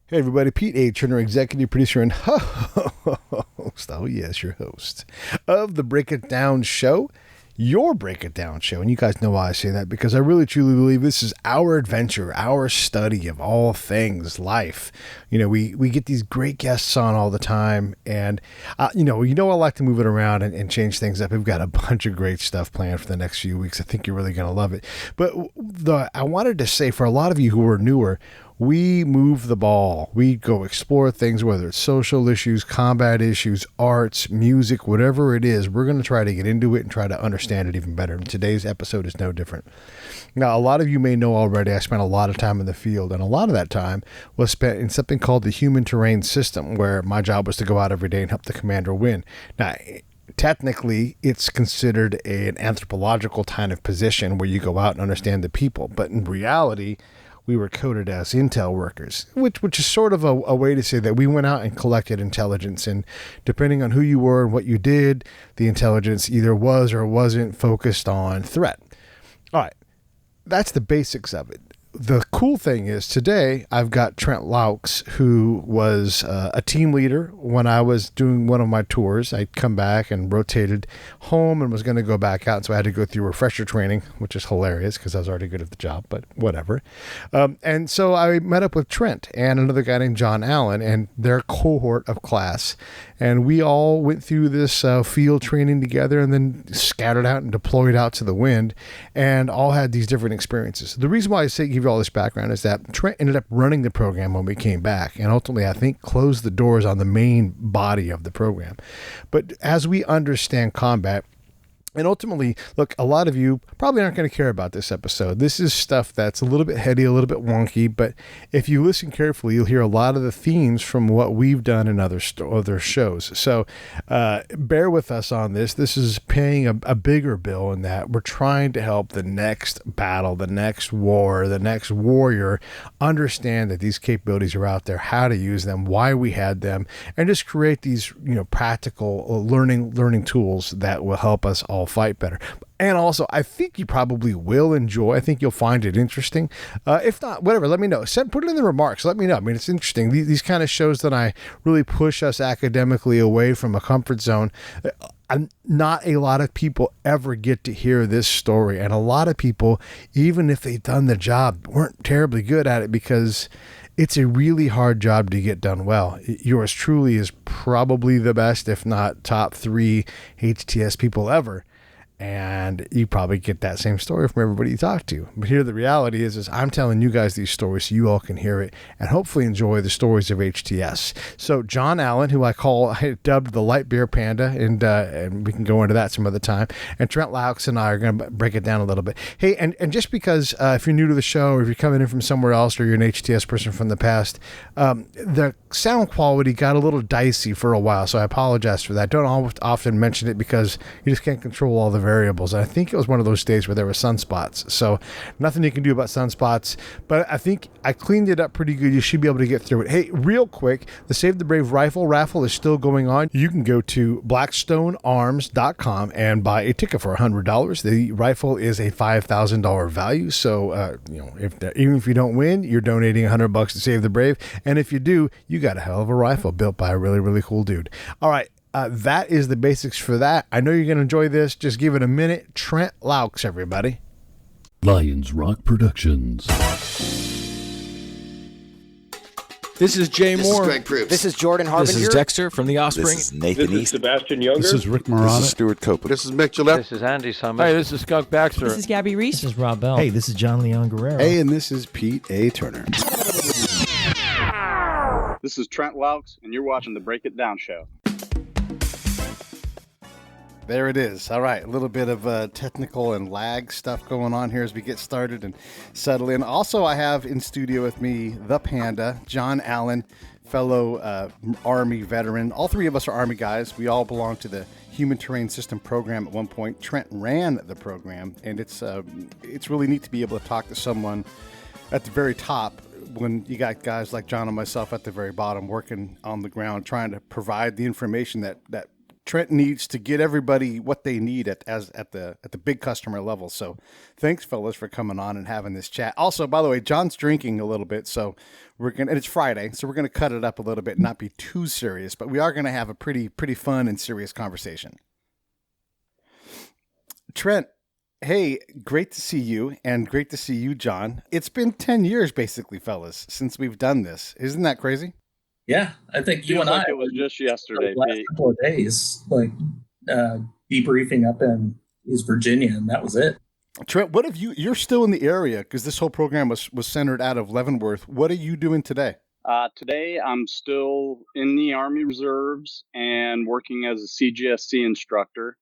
Hey everybody, Pete HTS'er, executive producer and host, oh yes, your host of the Break It Down Show, your Break It Down Show. And you guys know why I say that, because I really truly believe this is our adventure, our study of all things life. You know, we get these great guests on all the time, and I like to move it around and change things up. We've got a bunch of great stuff planned for the next few weeks. I think you're really going to love it. But I wanted to say, for a lot of you who are newer, we move the ball. We go explore things, whether it's social issues, combat issues, arts, music, whatever it is. We're going to try to get into it and try to understand it even better. And today's episode is no different. Now, a lot of you may know already, I spent a lot of time in the field, and a lot of that time was spent in something called the human terrain system, where my job was to go out every day and help the commander win. Now, technically, it's considered an anthropological kind of position where you go out and understand the people. But in reality, we were coded as intel workers, which is sort of a way to say that we went out and collected intelligence. And depending on who you were and what you did, the intelligence either was or wasn't focused on threat. All right. That's the basics of it. The cool thing is today I've got Trent Loucks, who was a team leader when I was doing one of my tours. I'd come back and rotated home and was going to go back out. So I had to go through refresher training, which is hilarious because I was already good at the job, but whatever. And so I met up with Trent and another guy named John Allen and their cohort of class. And we all went through this field training together and then scattered out and deployed out to the wind and all had these different experiences. The reason why I say give you all this background is that Trent ended up running the program when we came back and ultimately, I think, closed the doors on the main body of the program. But as we understand combat, and ultimately, look, a lot of you probably aren't going to care about this episode. This is stuff that's a little bit heady, a little bit wonky, but if you listen carefully, you'll hear a lot of the themes from what we've done in other shows. So bear with us on this. This is paying a bigger bill in that we're trying to help the next battle, the next war, the next warrior understand that these capabilities are out there, how to use them, why we had them, and just create these practical learning tools that will help us all fight better. And also, I think you probably will enjoy. I think you'll find it interesting. If not, whatever, let me know. Put it in the remarks. Let me know. I mean, it's interesting. These kind of shows that I really push us academically away from a comfort zone. Not a lot of people ever get to hear this story. And a lot of people, even if they've done the job, weren't terribly good at it because it's a really hard job to get done well. Yours truly is probably the best, if not top 3 HTS people ever. And you probably get that same story from everybody you talk to. But here the reality is I'm telling you guys these stories so you all can hear it and hopefully enjoy the stories of HTS. So John Allen, who I dubbed the Lite Beer Panda, and we can go into that some other time, and Trent Loucks and I are going to break it down a little bit. Hey, and just because if you're new to the show or if you're coming in from somewhere else or you're an HTS person from the past, the sound quality got a little dicey for a while, so I apologize for that. Don't often mention it because you just can't control all the variables. And I think it was one of those days where there were sunspots. So nothing you can do about sunspots, but I think I cleaned it up pretty good. You should be able to get through it. Hey, real quick, the Save the Brave rifle raffle is still going on. You can go to blackstonearms.com and buy a ticket for $100. The rifle is a $5,000 value. So, even if you don't win, you're donating $100 to Save the Brave. And if you do, you got a hell of a rifle built by a really, really cool dude. All right. That is the basics for that. I know you're going to enjoy this. Just give it a minute. Trent Loucks, everybody. Lions Rock Productions. This is Jay Moore. This is Greg Proops. This is Jordan Harbinger. This is Dexter from The Offspring. This is Nathan This is East. Sebastian Younger. This is Rick Marotta. This is Stuart Copeland. This is Mick Gillette. This is Andy Summers. Hey, this is Skunk Baxter. This is Gabby Reese. This is Rob Bell. Hey, this is John Leon Guerrero. Hey, and this is Pete A. Turner. This is Trent Loucks, and you're watching the Break It Down Show. There it is. All right. A little bit of technical and lag stuff going on here as we get started and settle in. Also, I have in studio with me the Panda, John Allen, fellow Army veteran. All three of us are Army guys. We all belong to the Human Terrain System program at one point. Trent ran the program, and it's really neat to be able to talk to someone at the very top when you got guys like John and myself at the very bottom working on the ground, trying to provide the information that Trent needs to get everybody what they need at the big customer level. So thanks, fellas, for coming on and having this chat. Also, by the way, John's drinking a little bit, so and it's Friday, so we're gonna cut it up a little bit and not be too serious, but we are gonna have a pretty fun and serious conversation. Trent, hey, great to see you, and great to see you, John. It's been 10 years, basically, fellas, since we've done this. Isn't that crazy? Yeah, I think you Feels and like I it was just yesterday, the last Pete. couple of days, debriefing up in East Virginia, and that was it. Trent, what have you're still in the area because this whole program was centered out of Leavenworth. What are you doing today? Today, I'm still in the Army Reserves and working as a CGSC instructor,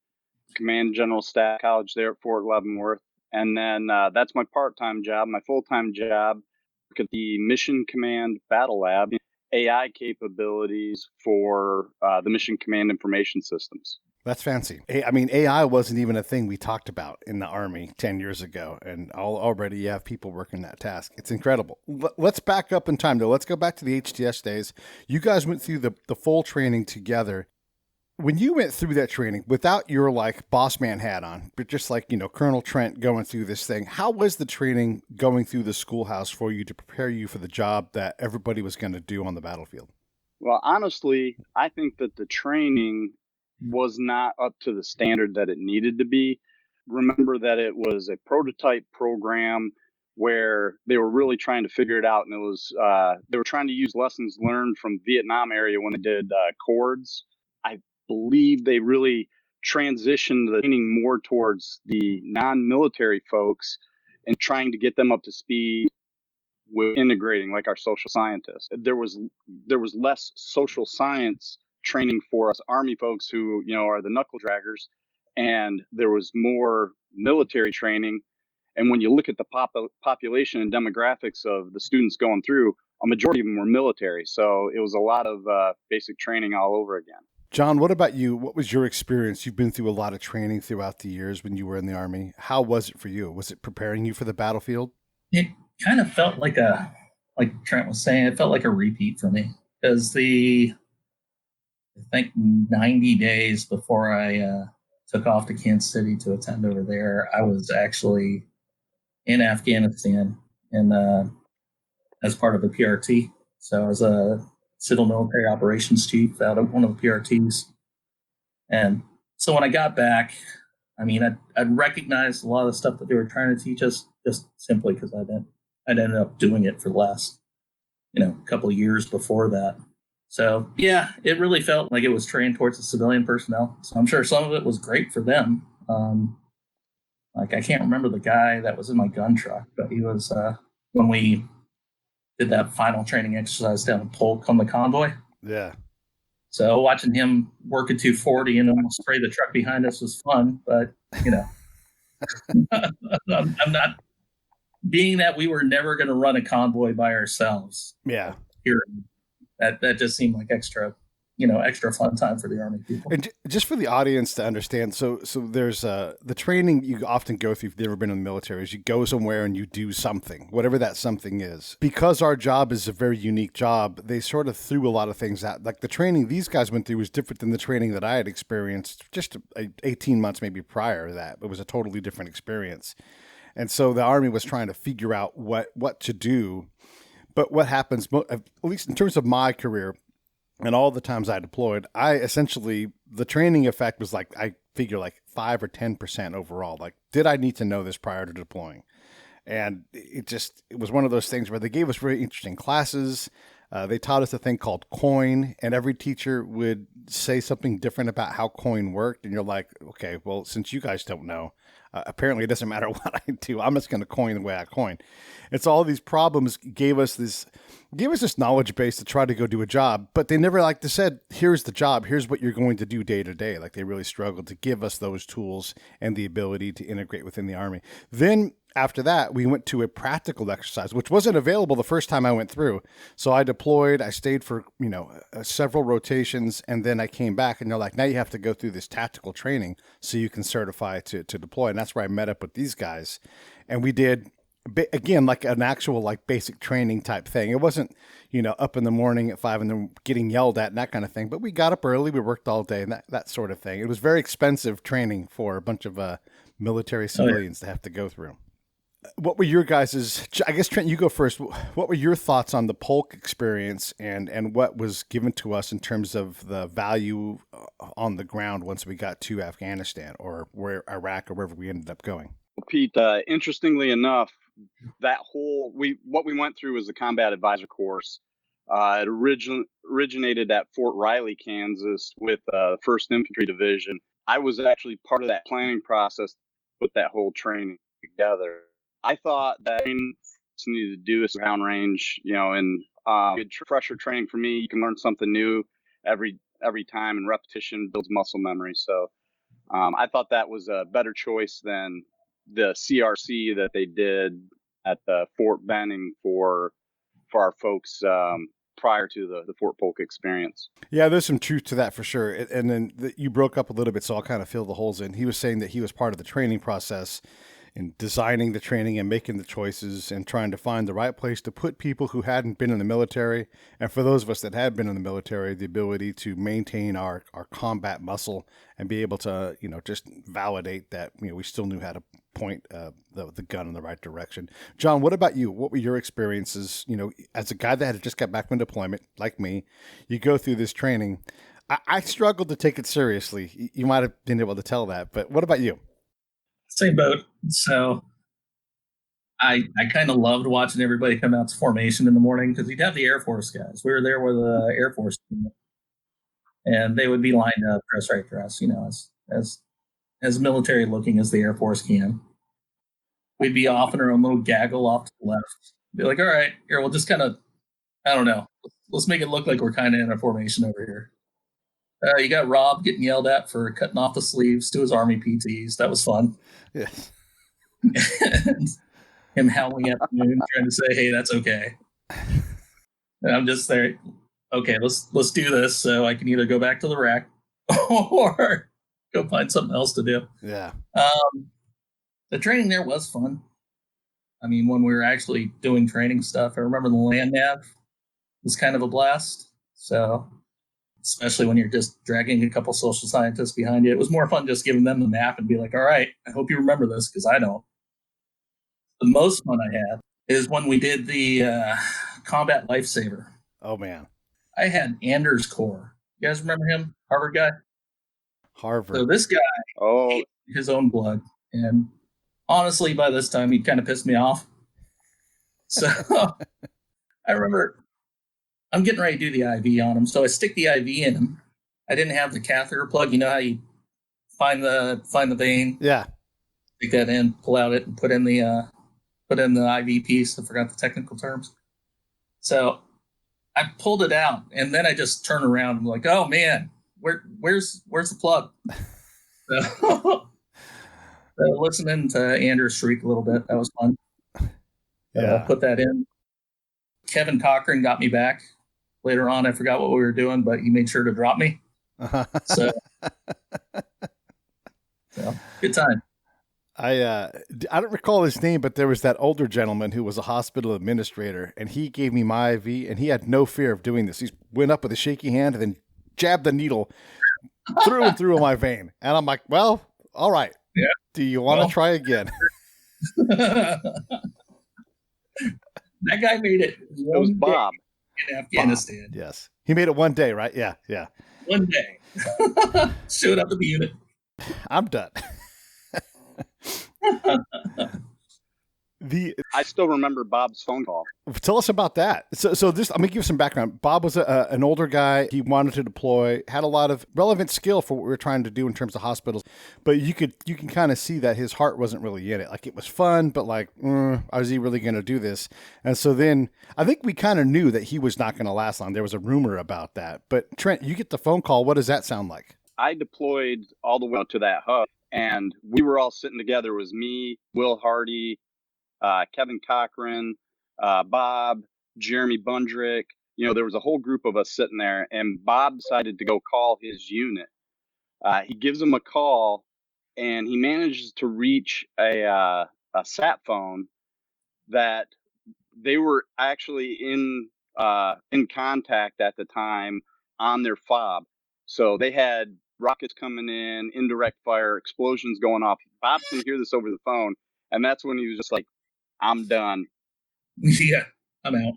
Command General Staff College there at Fort Leavenworth. And then that's my part-time job. My full-time job, work at the Mission Command Battle Lab, AI capabilities for the Mission Command information systems. That's fancy. I mean, AI wasn't even a thing we talked about in the Army 10 years ago, and already you have people working that task. It's incredible. Let's back up in time, though. Let's go back to the HTS days. You guys went through the full training together. When you went through that training without your boss man hat on, but just Colonel Trent going through this thing, how was the training going through the schoolhouse for you to prepare you for the job that everybody was going to do on the battlefield? Well, honestly, I think that the training was not up to the standard that it needed to be. Remember that it was a prototype program where they were really trying to figure it out, and it was they were trying to use lessons learned from Vietnam area when they did chords. I believe they really transitioned the training more towards the non-military folks and trying to get them up to speed with integrating, like our social scientists. There was less social science training for us Army folks who are the knuckle draggers, and there was more military training. And when you look at the population and demographics of the students going through, a majority of them were military, so it was a lot of basic training all over again. John, what about you? What was your experience? You've been through a lot of training throughout the years when you were in the Army. How was it for you? Was it preparing you for the battlefield? It kind of felt like Trent was saying, it felt like a repeat for me, because I think 90 days before I took off to Kansas City to attend over there, I was actually in Afghanistan and as part of the PRT. So I was a civil military operations chief out of one of the PRTs. And so when I got back, I mean, I'd recognized a lot of the stuff that they were trying to teach us just simply because I'd ended up doing it for the last, couple of years before that. So, yeah, it really felt like it was trained towards the civilian personnel. So I'm sure some of it was great for them. I can't remember the guy that was in my gun truck, but he was, when we did that final training exercise down in Polk on the convoy. Yeah. So watching him work a 240 and almost spray the truck behind us was fun, but, I'm not, being that we were never going to run a convoy by ourselves. Yeah. Here. That just seemed like extra fun time for the Army people. And just for the audience to understand, so there's the training you often go through if you've never been in the military is you go somewhere and you do something, whatever that something is. Because our job is a very unique job, they sort of threw a lot of things out. Like the training these guys went through was different than the training that I had experienced just 18 months maybe prior to that. It was a totally different experience. And so the Army was trying to figure out what to do. But what happens, at least in terms of my career and all the times I deployed, the training effect was I figure 5 or 10% overall. Did I need to know this prior to deploying? And it was one of those things where they gave us very interesting classes. They taught us a thing called coin, and every teacher would say something different about how coin worked. And you're like, okay, well, since you guys don't know, apparently it doesn't matter what I do. I'm just going to coin the way I coin. And so all these problems gave us this knowledge base to try to go do a job, but they never said, here's the job. Here's what you're going to do day to day. They really struggled to give us those tools and the ability to integrate within the Army. Then after that, we went to a practical exercise, which wasn't available the first time I went through. So I deployed, I stayed for, several rotations, and then I came back and they're like, now you have to go through this tactical training so you can certify to deploy. And that's where I met up with these guys. And we did again, like an actual like basic training type thing. It wasn't, up in the morning at 5 and then getting yelled at and that kind of thing. But we got up early, we worked all day, and that sort of thing. It was very expensive training for a bunch of military civilians to have to go through. What were your guys's? I guess Trent, you go first. What were your thoughts on the polk experience and what was given to us in terms of the value on the ground once we got to Afghanistan or Iraq or wherever we ended up going? Pete, interestingly enough, what we went through was the combat advisor course. It originated at Fort Riley, Kansas, with the 1st Infantry Division. I was actually part of that planning process to put that whole training together. I thought that we needed to do a ground range, and good fresher training for me. You can learn something new every time, and repetition builds muscle memory. So I thought that was a better choice than the CRC that they did at the Fort Benning for our folks prior to the Fort Polk experience. Yeah, there's some truth to that for sure. And then you broke up a little bit, so I'll kind of fill the holes in. He was saying that he was part of the training process in designing the training and making the choices and trying to find the right place to put people who hadn't been in the military. And for those of us that had been in the military, the ability to maintain our combat muscle and be able to, just validate that, we still knew how to point the gun in the right direction. John, what about you? What were your experiences, as a guy that had just got back from deployment, like me? You go through this training. I struggled to take it seriously. You might have been able to tell that, but what about you? Same boat. So I kind of loved watching everybody come out to formation in the morning because you'd have the Air Force guys. We were there with the Air Force team, and they would be lined up dress right dress, as military looking as the Air Force can. We'd be off in our own little gaggle off to the left. Be like, all right, here, we'll just kind of, I don't know, let's make it look like we're kind of in a formation over here. You got Rob getting yelled at for cutting off the sleeves to his Army PTs. That was fun. Yes. And him howling at the moon, trying to say, "Hey, that's okay." And I'm just there. Okay, let's do this, so I can either go back to the rack or go find something else to do. Yeah. The training there was fun. I mean, when we were actually doing training stuff, I remember the land nav was kind of a blast. So, especially when you're just dragging a couple social scientists behind you, it was more fun just giving them the map and be like, all right, I hope you remember this because I don't. The most fun I had is when we did the combat lifesaver. Oh, man. I had Anders Core. You guys remember him? Harvard guy? Harvard. So this guy ate his own blood. And honestly, by this time, he kind of pissed me off. So I remember I'm getting ready to do the IV on him. So I stick the IV in him. I didn't have the catheter plug. You know how you find the vein? Yeah. Stick that in, pull out it, and put in the IV piece. I forgot the technical terms. So I pulled it out, and then I just turned around and like, oh man, where's the plug? So listening to Anders shriek a little bit, that was fun. Yeah. Put that in. Kevin Cochran got me back. Later on, I forgot what we were doing, but he made sure to drop me. So good time. I don't recall his name, but there was that older gentleman who was a hospital administrator, and he gave me my IV, and he had no fear of doing this. He went up with a shaky hand and then jabbed the needle through and through my vein. And I'm like, well, all right. Yeah. Do you want to try again? That guy made it. It was Bob. In Afghanistan. Bob. Yes. He made it one day, right? Yeah. Yeah. One day. Showed up at the unit. I'm done. I still remember Bob's phone call. Tell us about that. So this, I'm going to give some background. Bob was an older guy. He wanted to deploy, had a lot of relevant skill for what we were trying to do in terms of hospitals, but you can kind of see that his heart wasn't really in it. Like it was fun, but like, is he really going to do this? And so then I think we kind of knew that he was not going to last long. There was a rumor about that, but Trent, you get the phone call. What does that sound like? I deployed all the way out to that hub, and we were all sitting together. It was me, Will Hardy, Kevin Cochran, Bob, Jeremy Bundrick. There was a whole group of us sitting there, and Bob decided to go call his unit. He gives him a call, and he manages to reach a sat phone that they were actually in contact at the time on their fob. So they had rockets coming in, indirect fire, explosions going off. Bob can hear this over the phone, and that's when he was just like, "I'm done." Yeah, I'm out.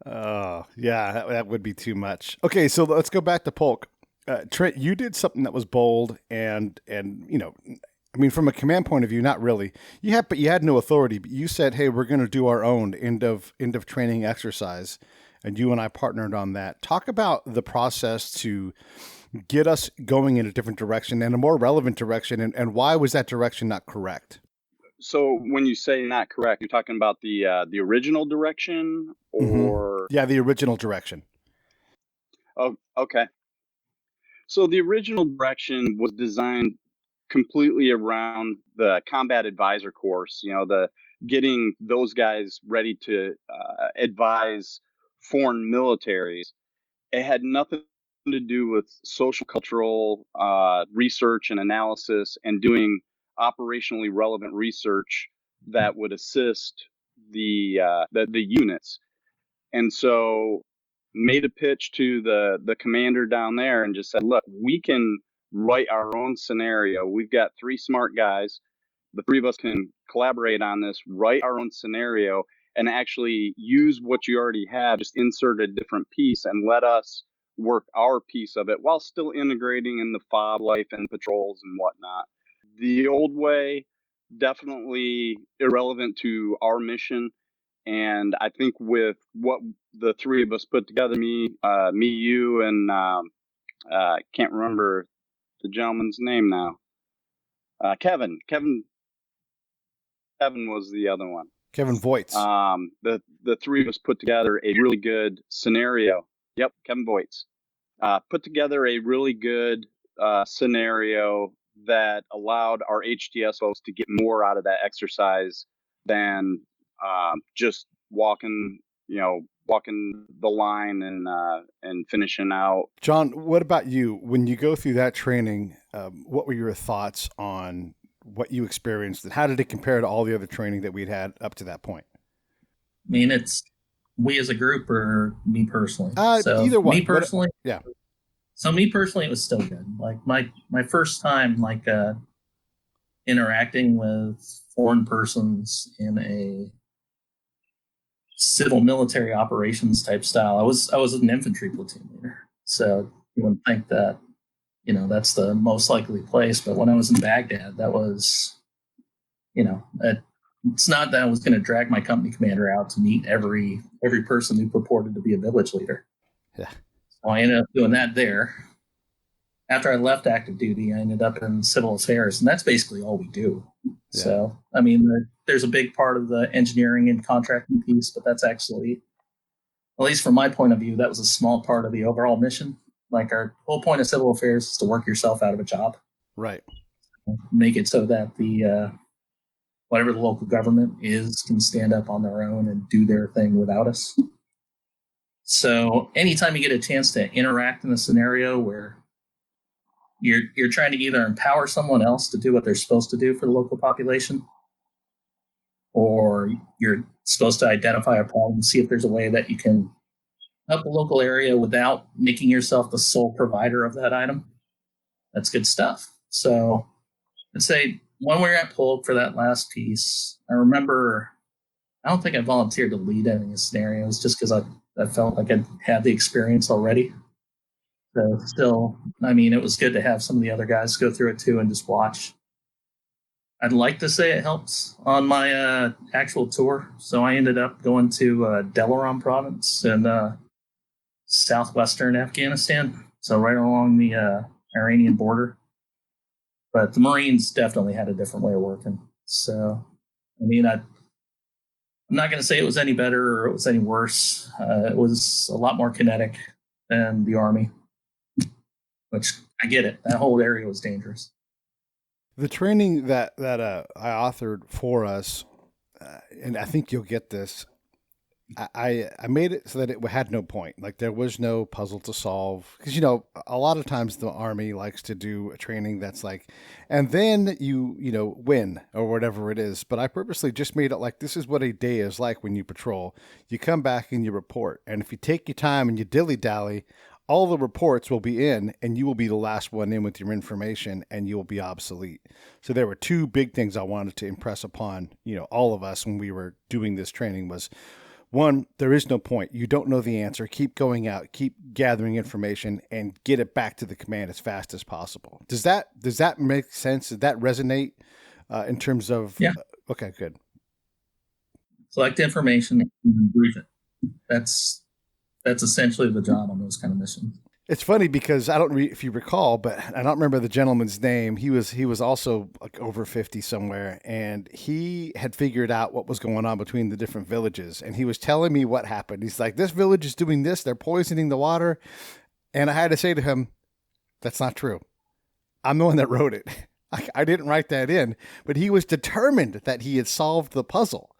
Oh, yeah, that would be too much. Okay, so let's go back to Polk. Trent, you did something that was bold and you know, I mean, from a command point of view, not really. But you had no authority. But you said, "Hey, we're going to do our own end of training exercise," and you and I partnered on that. Talk about the process to get us going in a different direction and a more relevant direction, and why was that direction not correct? So when you say not correct, you're talking about the original direction, or Yeah, the original direction. Oh, okay. So the original direction was designed completely around the combat advisor course. You know, the getting those guys ready to advise foreign militaries. It had nothing to do with social cultural research and analysis and doing operationally relevant research that would assist the units. And so made a pitch to the commander down there and just said, "Look, we can write our own scenario. We've got 3 smart guys. The 3 of us can collaborate on this, write our own scenario, and actually use what you already have, just insert a different piece and let us work our piece of it while still integrating in the fob life and patrols and whatnot." The old way, definitely irrelevant to our mission. And I think with what the 3 of us put together, me, you, and can't remember the gentleman's name now. Kevin was the other one. Kevin Voights. The 3 of us put together a really good scenario. Yep, Kevin Voights. Put together a really good scenario that allowed our HTSOs to get more out of that exercise than just walking the line and finishing out. John, what about you? When you go through that training, what were your thoughts on what you experienced, and how did it compare to all the other training that we'd had up to that point? I mean, it's we as a group or me personally. Either one. Me personally, yeah. So me personally, it was still good. Like my first time, interacting with foreign persons in a civil military operations type style. I was an infantry platoon leader, so you wouldn't think that that's the most likely place. But when I was in Baghdad, that was, it's not that I was going to drag my company commander out to meet every person who purported to be a village leader. Yeah. So I ended up doing that there. After I left active duty, I ended up in civil affairs, and that's basically all we do. Yeah. So, I mean, there's a big part of the engineering and contracting piece, but that's actually, at least from my point of view, that was a small part of the overall mission. Like, our whole point of civil affairs is to work yourself out of a job. Right. Make it so that the whatever the local government is can stand up on their own and do their thing without us. So anytime you get a chance to interact in a scenario where you're trying to either empower someone else to do what they're supposed to do for the local population, or you're supposed to identify a problem, see if there's a way that you can help the local area without making yourself the sole provider of that item, that's good stuff. So I'd say when we were at Polk for that last piece, I remember, I don't think I volunteered to lead any scenarios just because I felt like I had the experience already. So still, I mean, it was good to have some of the other guys go through it too and just watch. I'd like to say it helps on my actual tour. So I ended up going to Delaram province in southwestern Afghanistan, so right along the Iranian border. But the Marines definitely had a different way of working. So, I mean, I'm not going to say it was any better or it was any worse. It was a lot more kinetic than the Army, which I get it. That whole area was dangerous. The training that I authored for us, and I think you'll get this, I made it so that it had no point. Like there was no puzzle to solve. Because, you know, a lot of times the Army likes to do a training that's like, and then you know, win or whatever it is. But I purposely just made it like, this is what a day is like when you patrol. You come back and you report. And if you take your time and you dilly-dally, all the reports will be in and you will be the last one in with your information and you will be obsolete. So there were two big things I wanted to impress upon, you know, all of us when we were doing this training was, one, there is no point. You don't know the answer. Keep going out, keep gathering information, and get it back to the command as fast as possible. Does that make sense? Does that resonate in terms of? Yeah. Okay, good. Collect information and brief it. That's essentially the job on those kind of missions. It's funny because I don't if you recall, but I don't remember the gentleman's name. He was also like over 50 somewhere, and he had figured out what was going on between the different villages, and he was telling me what happened. He's like, this village is doing this, they're poisoning the water, and I had to say to him, that's not true. I'm the one that wrote it. I didn't write that in, but he was determined that he had solved the puzzle.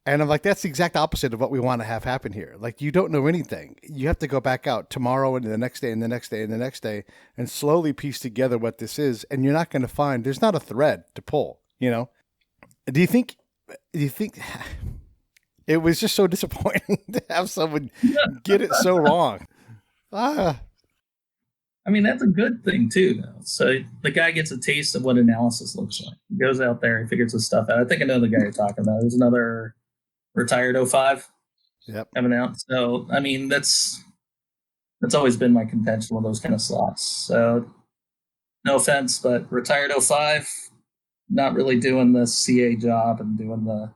And I'm like, that's the exact opposite of what we want to have happen here. Like, you don't know anything. You have to go back out tomorrow and the next day and the next day and the next day and slowly piece together what this is. And you're not going to find, there's not a thread to pull, you know? Do you think it was just so disappointing to have someone get it so wrong? I mean, that's a good thing too, though. So the guy gets a taste of what analysis looks like. He goes out there, he figures this stuff out. I think I know the guy you're talking about. There's another retired 05 coming out. So, I mean, that's always been my contention with those kind of slots. So, no offense, but retired 05, not really doing the CA job and doing the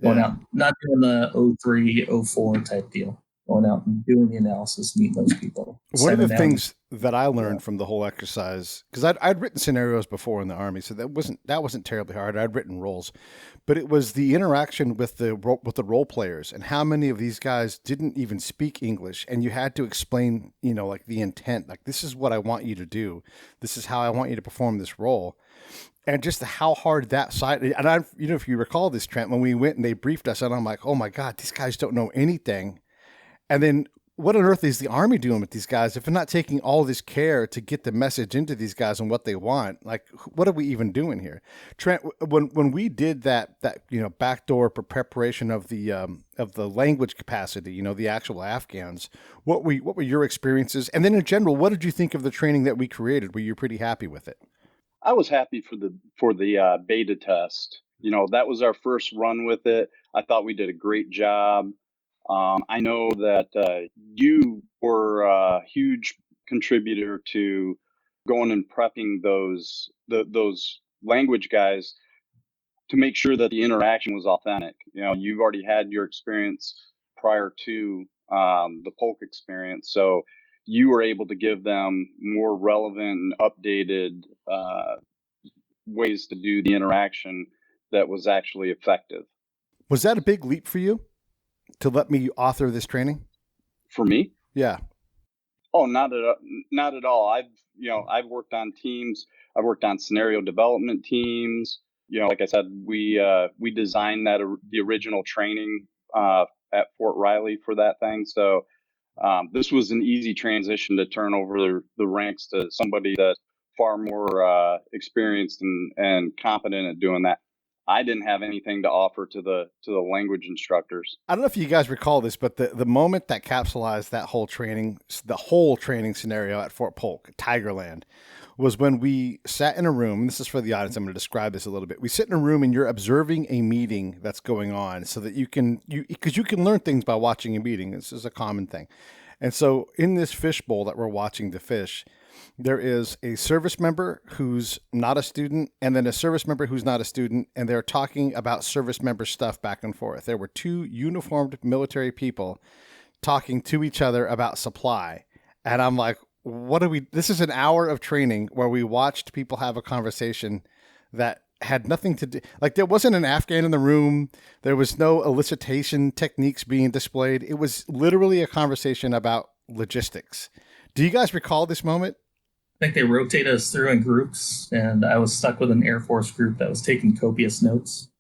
going out, not doing the 03, 04 type deal. Going out and doing the analysis, meeting those people. One of the things that I learned from the whole exercise, because I'd written scenarios before in the Army, so that wasn't terribly hard. I'd written roles, but it was the interaction with the role players and how many of these guys didn't even speak English, and you had to explain, you know, like the intent, like this is what I want you to do, this is how I want you to perform this role. And just how hard that side, and I, you know, if you recall this, Trent, when we went and they briefed us, and I'm like, oh my God, these guys don't know anything. And then what on earth is the Army doing with these guys if they're not taking all this care to get the message into these guys and what they want? Like, what are we even doing here? Trent, when we did that you know, backdoor preparation of the language capacity, you know, the actual Afghans, what were your experiences? And then in general, what did you think of the training that we created? Were you pretty happy with it? I was happy for the beta test. You know, that was our first run with it. I thought we did a great job. I know that you were a huge contributor to going and prepping those language guys to make sure that the interaction was authentic. You know, you've already had your experience prior to the Polk experience, so you were able to give them more relevant and updated ways to do the interaction that was actually effective. Was that a big leap for you? To let me author this training? For me? Yeah. Oh, not at all. I've worked on teams. I've worked on scenario development teams. You know, like I said, we designed the original training at Fort Riley for that thing. So this was an easy transition to turn over the ranks to somebody that's far more experienced and competent at doing that. I didn't have anything to offer to the language instructors. I don't know if you guys recall this, but the moment that capsulized that whole training scenario at Fort Polk, Tigerland, was when we sat in a room. And this is for the audience. I'm going to describe this a little bit. We sit in a room and you're observing a meeting that's going on, so that you can learn things by watching a meeting. This is a common thing. And so in this fishbowl that we're watching the fish, there is a service member who's not a student and then a service member who's not a student, and they're talking about service member stuff back and forth. There were two uniformed military people talking to each other about supply. And I'm like, this is an hour of training where we watched people have a conversation that had nothing to do, like there wasn't an Afghan in the room. There was no elicitation techniques being displayed. It was literally a conversation about logistics. Do you guys recall this moment? I think they rotated us through in groups, and I was stuck with an Air Force group that was taking copious notes.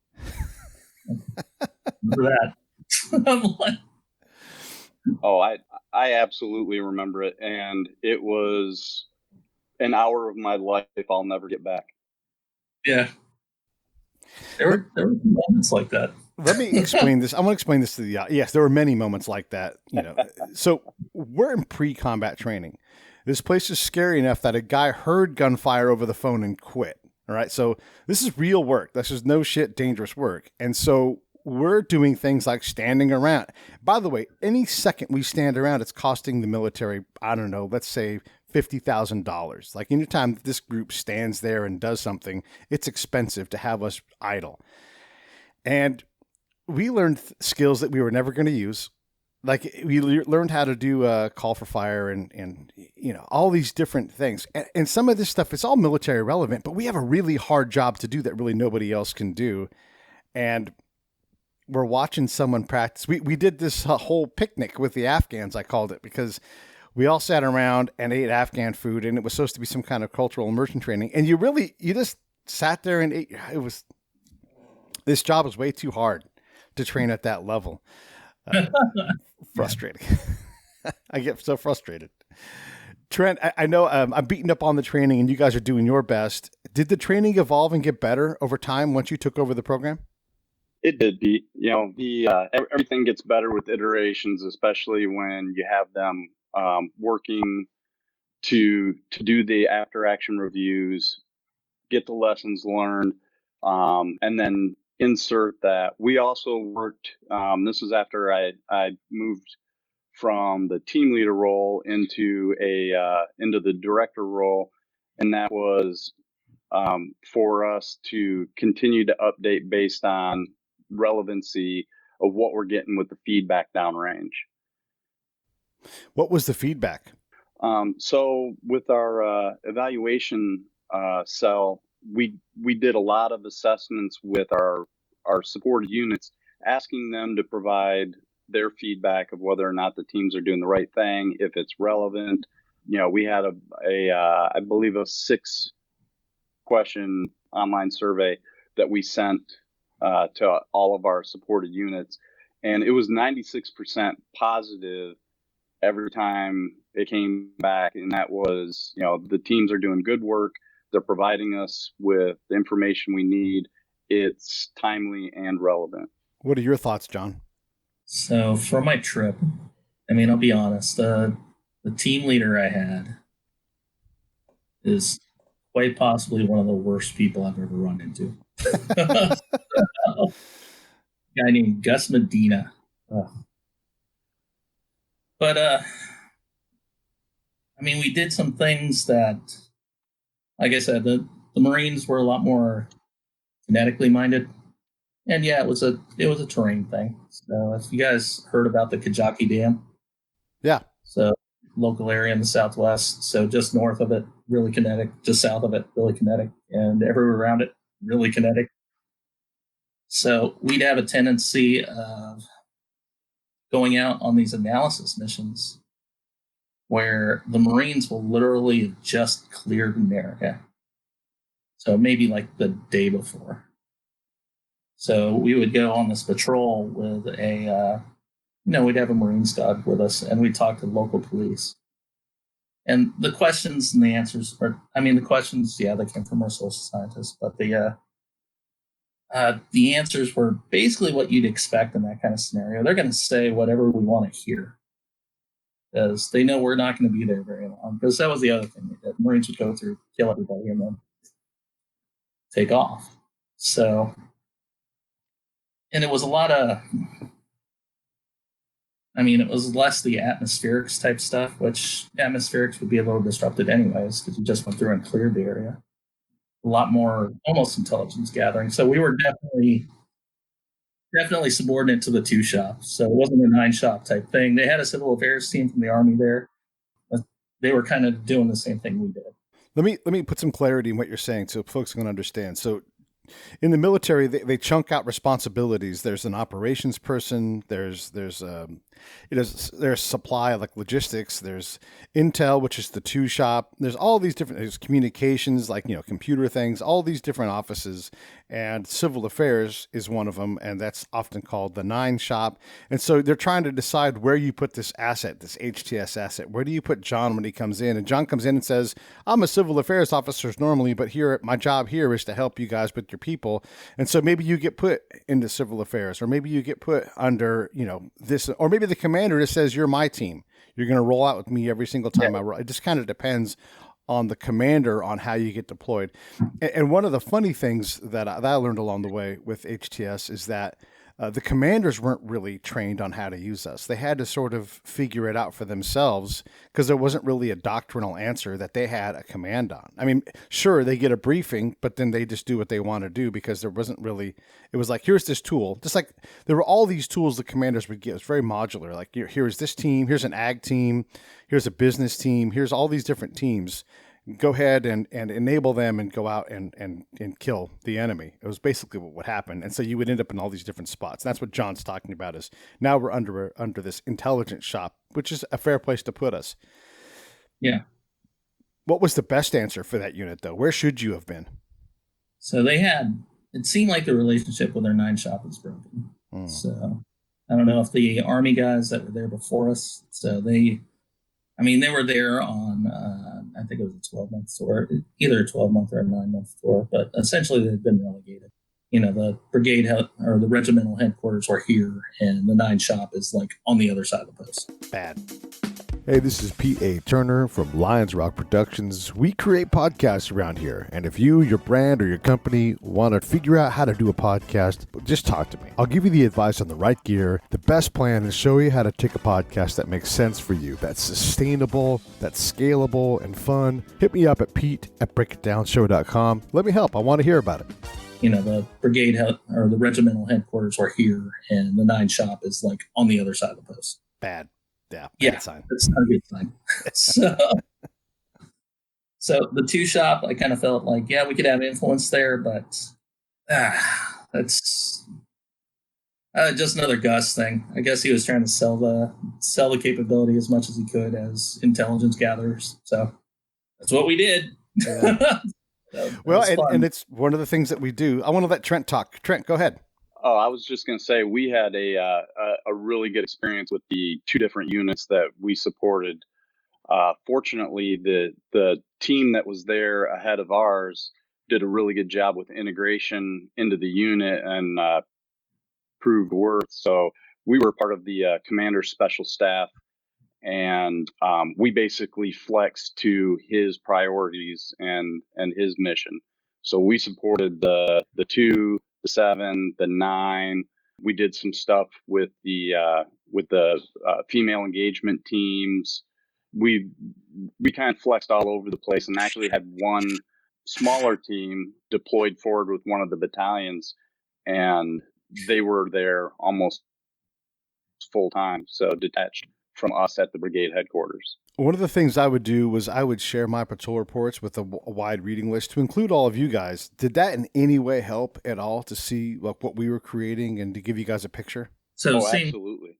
Remember that? I'm like, Oh, I absolutely remember it, and it was an hour of my life I'll never get back. yeah. There were moments like that. Let me explain this. I want to explain this to the yes. There were many moments like that. So we're in pre-combat training. This place is scary enough that a guy heard gunfire over the phone and quit. All right, so this is real work. This is no shit dangerous work, and so we're doing things like standing around. By the way, any second we stand around, it's costing the military, I don't know, let's say $50,000. Like anytime this group stands there and does something, it's expensive to have us idle. And we learned skills that we were never going to use. Like we learned how to do a call for fire and all these different things. And some of this stuff, it's all military relevant, but we have a really hard job to do that really nobody else can do. And we're watching someone practice. We did this whole picnic with the Afghans, I called it, because we all sat around and ate Afghan food, and it was supposed to be some kind of cultural immersion training. And you just sat there and ate. This job was way too hard to train at that level. Frustrating. I get so frustrated. Trent, I know I'm beating up on the training, and you guys are doing your best. Did the training evolve and get better over time once you took over the program? It did. Everything gets better with iterations, especially when you have them working to do the after action reviews, get the lessons learned, and then insert that. We also worked. This was after I moved from the team leader role into the director role, and that was for us to continue to update based on relevancy of what we're getting with the feedback downrange. What was the feedback? So with our evaluation cell, we did a lot of assessments with our supported units, asking them to provide their feedback of whether or not the teams are doing the right thing, if it's relevant. We had I believe a 6-question online survey that we sent to all of our supported units, and it was 96% positive every time it came back, and that was, the teams are doing good work, they're providing us with the information we need, it's timely and relevant. What are your thoughts, John? So for my trip, I'll be honest, the team leader I had is quite possibly one of the worst people I've ever run into. A guy named Gus Medina. But we did some things that, like I said, the Marines were a lot more kinetically minded, and yeah, it was a terrain thing. So if you guys heard about the Kajaki Dam, yeah, so local area in the Southwest, so just north of it, really kinetic, just south of it, really kinetic, and everywhere around it, really kinetic. So we'd have a tendency of going out on these analysis missions where the Marines will literally have just cleared an area. So maybe like the day before. So we would go on this patrol with we'd have a Marine Scout with us, and we'd talk to local police. And the questions and the answers the questions, yeah, they came from our social scientists, but the answers were basically what you'd expect in that kind of scenario. They're going to say whatever we want to hear, because they know we're not going to be there very long. Because that was the other thing that Marines would go through, kill everybody, and then take off. So, and it was a lot of, it was less the atmospherics type stuff, which atmospherics would be a little disrupted anyways, because you just went through and cleared the area. A lot more almost intelligence gathering. So we were definitely subordinate to the 2 shop. So it wasn't a 9-shop type thing. They had a civil affairs team from the Army there. But they were kind of doing the same thing we did. Let me put some clarity in what you're saying so folks can understand. So in the military, they chunk out responsibilities. There's an operations person. There's supply, like logistics. There's intel, which is the 2 shop. There's all these different, there's communications, like, computer things, all these different offices. And civil affairs is one of them, and that's often called the 9 shop. And so they're trying to decide where you put this asset, this HTS asset. Where do you put John when he comes in? And John comes in and says, I'm a civil affairs officer normally, but here, my job here is to help you guys with your people. And so maybe you get put into civil affairs, or maybe you get put under, this, or maybe the commander just says, you're my team. You're going to roll out with me every single time I roll. It just kind of depends on the commander on how you get deployed. And one of the funny things that I learned along the way with HTS is that the commanders weren't really trained on how to use us. They had to sort of figure it out for themselves because there wasn't really a doctrinal answer that they had a command on. I mean, sure, they get a briefing, but then they just do what they want to do because there wasn't really, it was like, here's this tool. Just like there were all these tools the commanders would get. It was very modular. Like, here's this team, here's an ag team, here's a business team, here's all these different teams. Go ahead and enable them and go out and kill the enemy. It was basically what would happen. And so you would end up in all these different spots. And that's what John's talking about is now we're under this intelligence shop, which is a fair place to put us. Yeah. What was the best answer for that unit, though? Where should you have been? So it seemed like the relationship with their 9 shop was broken. So I don't know if the Army guys that were there before us, they were there on, I think it was a 12-month tour, either a 12-month or a 9-month tour, but essentially they've been relegated. The brigade or the regimental headquarters are here, and the 9 shop is like on the other side of the post. Bad. Hey, this is Pete A. Turner from Lions Rock Productions. We create podcasts around here, and if you, your brand, or your company want to figure out how to do a podcast, just talk to me. I'll give you the advice on the right gear, the best plan, and show you how to take a podcast that makes sense for you, that's sustainable, that's scalable, and fun. Hit me up at pete@breakitdownshow.com. Let me help. I want to hear about it. The brigade or the regimental headquarters are here, and the 9 shop is like on the other side of the post. Bad. Yeah. Yeah. Sign. That's not a good sign. So the 2 shop, I kind of felt like, we could have influence there, but that's just another Gus thing. I guess he was trying to sell the capability as much as he could as intelligence gatherers. So that's what we did. Yeah. And it's one of the things that we do. I want to let Trent talk. Trent, go ahead. Oh, I was just going to say we had a really good experience with the 2 different units that we supported. Fortunately, the team that was there ahead of ours did a really good job with integration into the unit and proved worth. So we were part of the commander's special staff, and we basically flexed to his priorities and his mission. So we supported the 2, the 7, the 9. We did some stuff with the female engagement teams. We kind of flexed all over the place, and actually had one smaller team deployed forward with one of the battalions, and they were there almost full time, so detached from us at the brigade headquarters. One of the things I would do was I would share my patrol reports with a wide reading list to include all of you guys. Did that in any way help at all to see what we were creating and to give you guys a picture? Absolutely.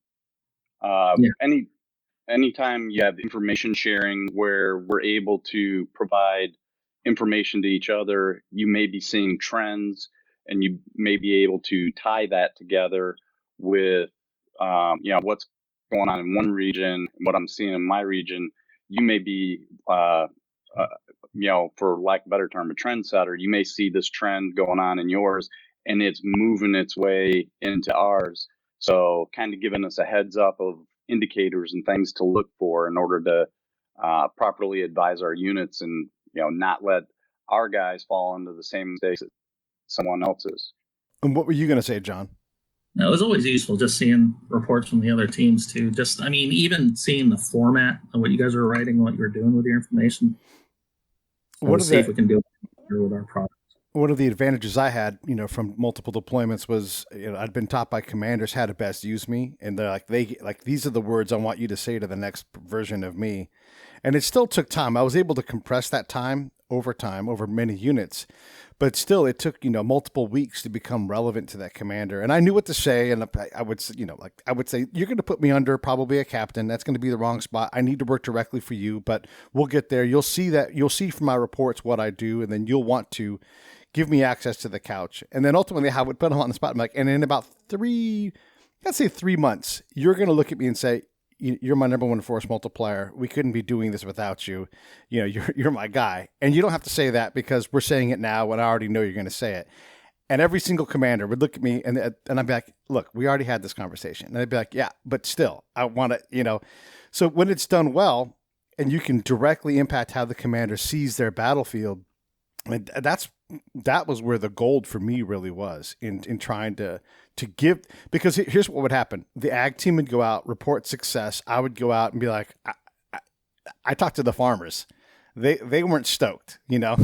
Anytime you have information sharing where we're able to provide information to each other, you may be seeing trends, and you may be able to tie that together with what's going on in one region and what I'm seeing in my region. You may be for lack of a better term, a trendsetter. You may see this trend going on in yours, and it's moving its way into ours. So kind of giving us a heads up of indicators and things to look for in order to properly advise our units, and not let our guys fall into the same mistakes that someone else is. And what were you going to say, John? No, it was always useful just seeing reports from the other teams too. Even seeing the format of what you guys were writing, what you were doing with your information. See if we can do it with our product. One of the advantages I had, from multiple deployments was, I'd been taught by commanders how to best use me. And they're like, these are the words I want you to say to the next version of me. And it still took time. I was able to compress that time over many units, but still it took, multiple weeks to become relevant to that commander. And I knew what to say. And I would say, you're going to put me under probably a captain. That's going to be the wrong spot. I need to work directly for you, but we'll get there. You'll see from my reports what I do. And then you'll want to give me access to the couch. And then ultimately I would put him on the spot. I'm like, and in about 3 months, you're going to look at me and say, you're my number one force multiplier. We couldn't be doing this without you. You know, you're my guy. And you don't have to say that because we're saying it now when I already know you're going to say it. And every single commander would look at me and I'd be like, look, we already had this conversation. And I'd be like, yeah, but still, I want to, you know. So when it's done well and you can directly impact how the commander sees their battlefield, and that was where the gold for me really was in trying to give, because here's what would happen. The ag team would go out, report success. I would go out and be like, I talked to the farmers. They weren't stoked, you know,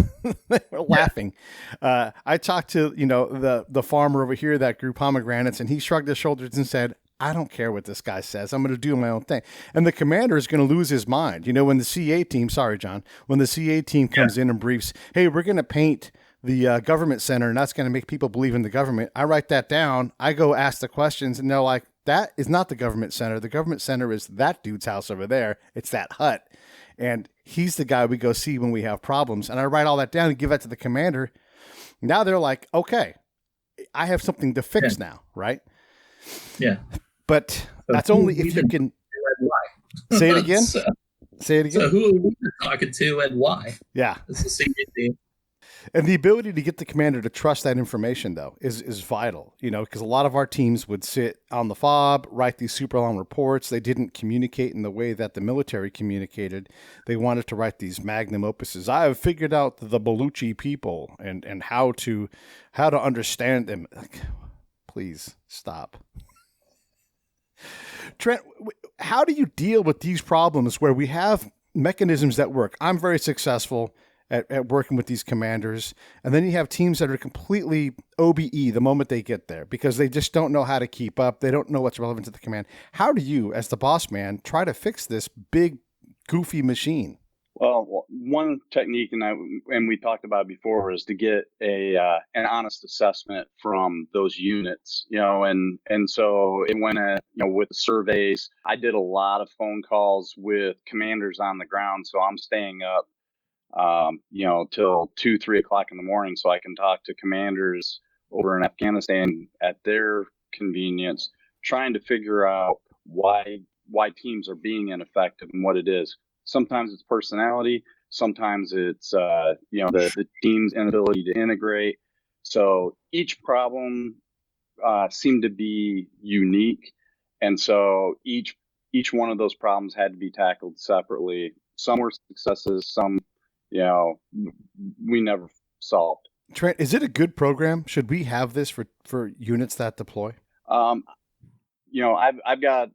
they were laughing. I talked to, you know, the farmer over here that grew pomegranates, and he shrugged his shoulders and said, I don't care what this guy says. I'm going to do my own thing. And the commander is going to lose his mind. You know, when the CA team, sorry, John, when the CA team comes in and briefs, hey, we're going to paint the government center, and that's going to make people believe in the government. I write that down. I go ask the questions, and they're like, that is not the government center. The government center is that dude's house over there. It's that hut. And he's the guy we go see when we have problems. And I write all that down and give that to the commander. Now they're like, okay, I have something to fix now, right? Yeah. But that's only if you can say it again. Say it again. So who are we talking to and why? Yeah. It's the same thing. And the ability to get the commander to trust that information, though, is vital, you know, because a lot of our teams would sit on the fob, write these super long reports. They didn't communicate in the way that the military communicated. They wanted to write these magnum opuses. I have figured out the Baluchi people and how to understand them. Like, please stop. Trent, how do you deal with these problems where we have mechanisms that work? I'm very successful at working with these commanders. And then you have teams that are completely OBE the moment they get there because they just don't know how to keep up. They don't know what's relevant to the command. How do you, as the boss man, try to fix this big, goofy machine? Well, one technique, and we talked about before, is to get an honest assessment from those units, you know, and so it went, you know, with the surveys, I did a lot of phone calls with commanders on the ground. So I'm staying up, you know, till 2-3 o'clock in the morning so I can talk to commanders over in Afghanistan at their convenience, trying to figure out why teams are being ineffective and what it is. Sometimes it's personality. Sometimes it's, you know, the team's inability to integrate. So each problem seemed to be unique. And so each one of those problems had to be tackled separately. Some were successes, some, you know, we never solved. Trent, is it a good program? Should we have this for units that deploy? You know, I've got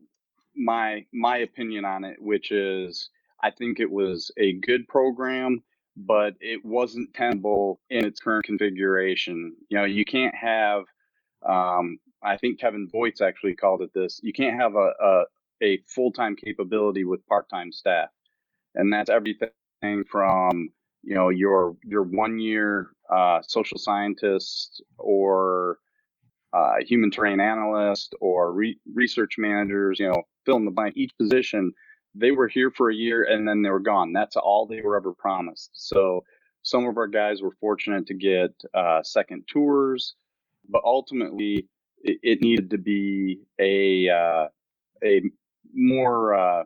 my opinion on it, which is I think it was a good program, but it wasn't tenable in its current configuration. You know, you can't have, I think Kevin Voights actually called it this, you can't have a full-time capability with part-time staff. And that's everything from, you know, your 1 year social scientist or human terrain analyst or research managers, you know, fill in the blank, each position. They were here for a year and then they were gone. That's all they were ever promised. So some of our guys were fortunate to get second tours, but ultimately it needed to be a more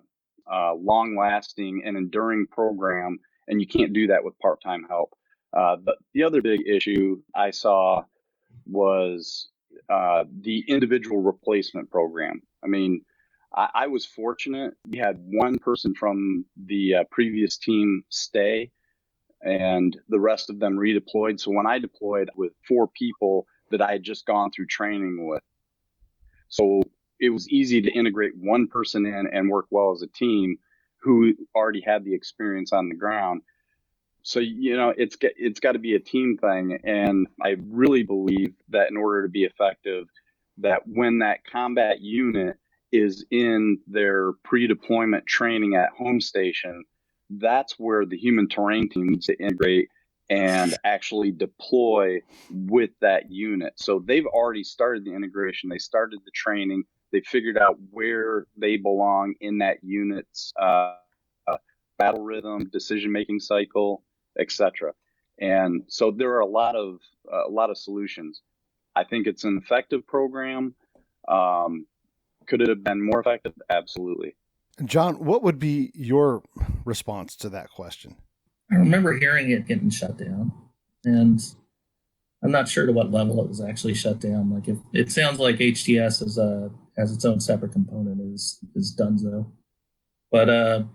long-lasting and enduring program, and you can't do that with part-time help. But the other big issue I saw was the individual replacement program. I mean, I was fortunate. We had one person from the previous team stay, and the rest of them redeployed. So when I deployed with 4 people that I had just gone through training with, so it was easy to integrate one person in and work well as a team who already had the experience on the ground. So, you know, it's got to be a team thing. And I really believe that in order to be effective, that when that combat unit is in their pre-deployment training at home station, that's where the human terrain team needs to integrate and actually deploy with that unit. So they've already started the integration. They started the training. They figured out where they belong in that unit's battle rhythm, decision-making cycle, etc. And so there are a lot of solutions. I think it's an effective program. Could it have been more effective? Absolutely. John, what would be your response to that question? I remember hearing it getting shut down, and I'm not sure to what level it was actually shut down. Like, if it sounds like HTS has its own separate component is Dunzo, but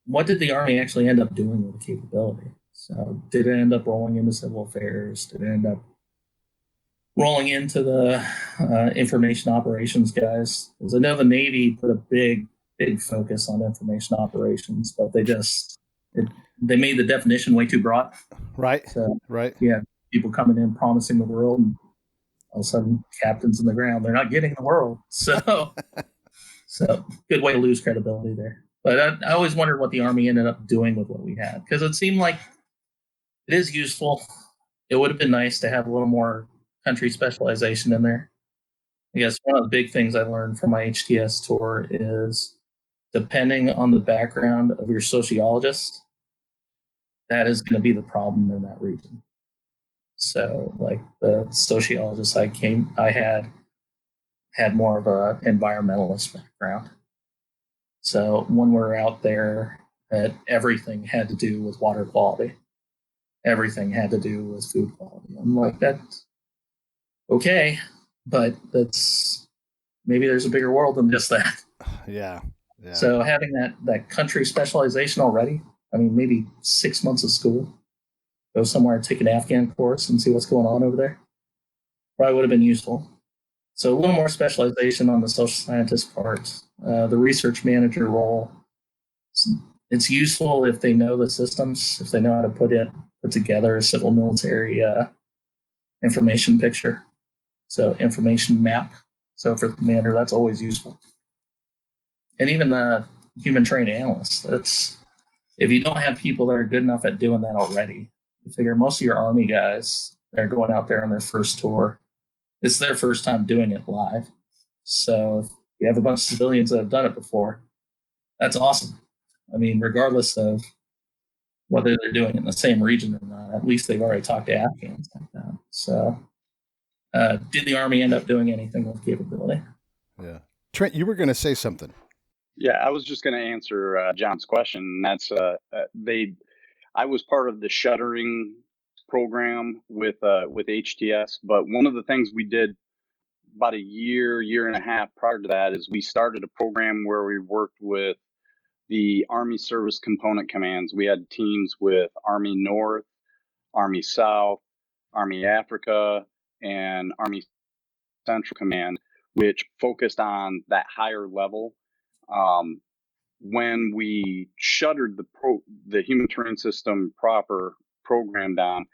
what did the Army actually end up doing with the capability? So did it end up rolling into civil affairs? Did it end up rolling into the information operations guys? Because I know the Navy put a big focus on information operations, but they made the definition way too broad. Right. So, right. Yeah, people coming in promising the world, and all of a sudden, captains in the ground, they're not getting the world. So good way to lose credibility there. But I always wondered what the Army ended up doing with what we had, because it seemed like it is useful. It would have been nice to have a little more country specialization in there. I guess one of the big things I learned from my HTS tour is, depending on the background of your sociologist, that is going to be the problem in that region. So, like, the sociologist I had more of an environmentalist background. So when we're out there, everything had to do with water quality. Everything had to do with food quality. I'm like, that's okay, but maybe there's a bigger world than just that. Yeah. So having that country specialization already, I mean, maybe 6 months of school, go somewhere, take an Afghan course and see what's going on over there, probably would have been useful. So a little more specialization on the social scientist part. The research manager role, it's useful if they know the systems, if they know how to put together a civil military information picture. So information map. So for the commander, that's always useful. And even the human trained analyst, if you don't have people that are good enough at doing that already, you figure most of your Army guys, they're going out there on their first tour. It's their first time doing it live. So if you have a bunch of civilians that have done it before, that's awesome. I mean, regardless of whether they're doing it in the same region or not, at least they've already talked to Afghans like that. So did the Army end up doing anything with capability? Yeah. Trent, you were going to say something. Yeah, I was just going to answer John's question. That's I was part of the shuttering program with HTS, but one of the things we did about a year and a half prior to that is we started a program where we worked with the Army Service Component Commands. We had teams with Army North, Army South, Army Africa, and Army Central Command, which focused on that higher level. When we shuttered the human terrain system proper program down,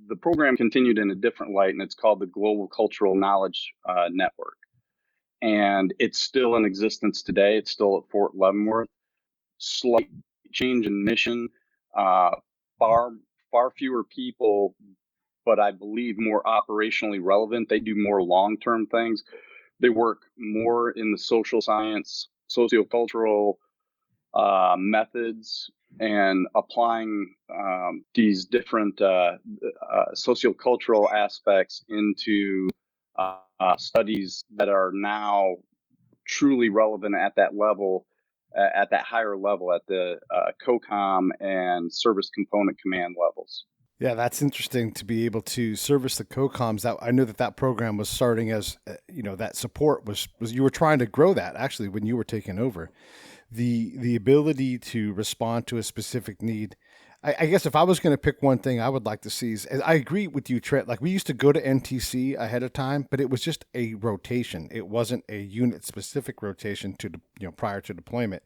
the program continued in a different light, and it's called the Global Cultural Knowledge Network. And it's still in existence today. It's still at Fort Leavenworth. Slight change in mission, far fewer people, but I believe more operationally relevant. They do more long-term things. They work more in the social science, sociocultural methods, and applying these different sociocultural aspects into studies that are now truly relevant at that level, at that higher level, at the COCOM and Service Component Command levels. Yeah, that's interesting to be able to service the COCOMs. That I know that program was starting as, that support was you were trying to grow that actually when you were taking over. The ability to respond to a specific need. I guess if I was going to pick one thing I would like to see is, I agree with you, Trent, like we used to go to NTC ahead of time, but it was just a rotation. It wasn't a unit specific rotation prior to deployment.